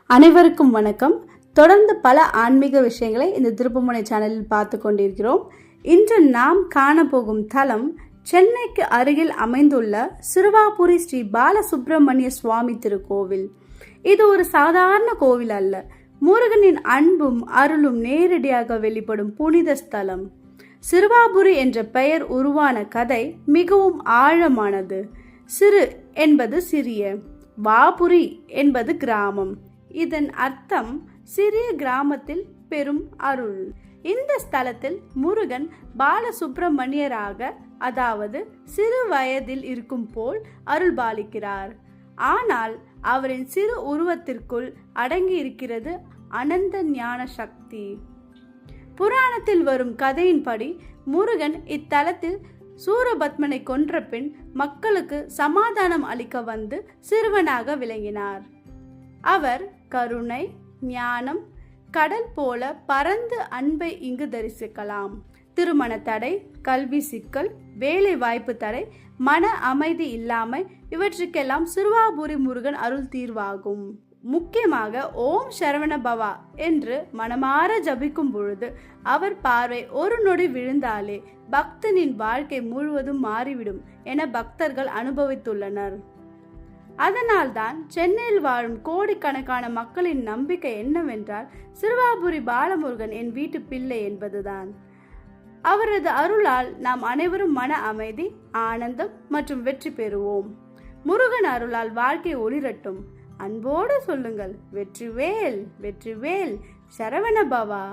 அனைவருக்கும் வணக்கம். தொடர்ந்து பல ஆன்மீக விஷயங்களை இந்த திருப்புமுனை சேனலில் பார்த்து கொண்டிருக்கிறோம். இன்று நாம் காணப்போகும் தலம் சென்னைக்கு அருகில் அமைந்துள்ள சிறுவாபுரி ஸ்ரீ பாலசுப்பிரமணிய சுவாமி திருக்கோவில். இது ஒரு சாதாரண கோவில் அல்ல, முருகனின் அன்பும் அருளும் நேரடியாக வெளிப்படும் புனித ஸ்தலம். சிறுவாபுரி என்ற பெயர் உருவான கதை மிகவும் ஆழமானது. சிறு என்பது சிறிய, வாபுரி என்பது கிராமம். இதன் அர்த்தம் சிறிய கிராமத்தில் பெரும் அருள். இந்த ஸ்தலத்தில் முருகன் பாலசுப்பிரமணியராக, அதாவது சிறு வயதில் இருக்கும் போல் அருள் பாலிக்கிறார். ஆனால் அவரின் சிறு உருவத்திற்குள் அடங்கி இருக்கிறது அனந்த ஞான சக்தி. புராணத்தில் வரும் கதையின்படி முருகன் இத்தலத்தில் சூரபத்மனை கொன்ற பின் மக்களுக்கு சமாதானம் அளிக்க வந்து சிறுவனாக விளங்கினார். அவர் கருணை, ஞானம், கடல் போல பரந்து அன்பை இங்கு தரிசிக்கலாம். திருமண தடை, கல்வி சிக்கல், வேலை வாய்ப்பு தடை, மன அமைதி இல்லாமை, இவற்றுக்கெல்லாம் சிறுவாபுரி முருகன் அருள் தீர்வாகும். முக்கியமாக ஓம் சரவண பவா என்று மனமாற ஜபிக்கும் பொழுது அவர் பார்வை ஒரு நொடி விழுந்தாலே பக்தனின் வாழ்க்கை முழுவதும் மாறிவிடும் என பக்தர்கள் அனுபவித்துள்ளனர். அதனால்தான் சென்னையில் வாழும் கோடிக்கணக்கான மக்களின் நம்பிக்கை என்னவென்றால், சிறுவாபுரி பாலமுருகன் என் வீட்டு பிள்ளை என்பதுதான். அவரது அருளால் நாம் அனைவரும் மன அமைதி, ஆனந்தம் மற்றும் வெற்றி பெறுவோம். முருகன் அருளால் வாழ்க்கை ஒளிரட்டும். அன்போடு சொல்லுங்கள், வெற்றிவேல் வெற்றிவேல், சரவண பவா.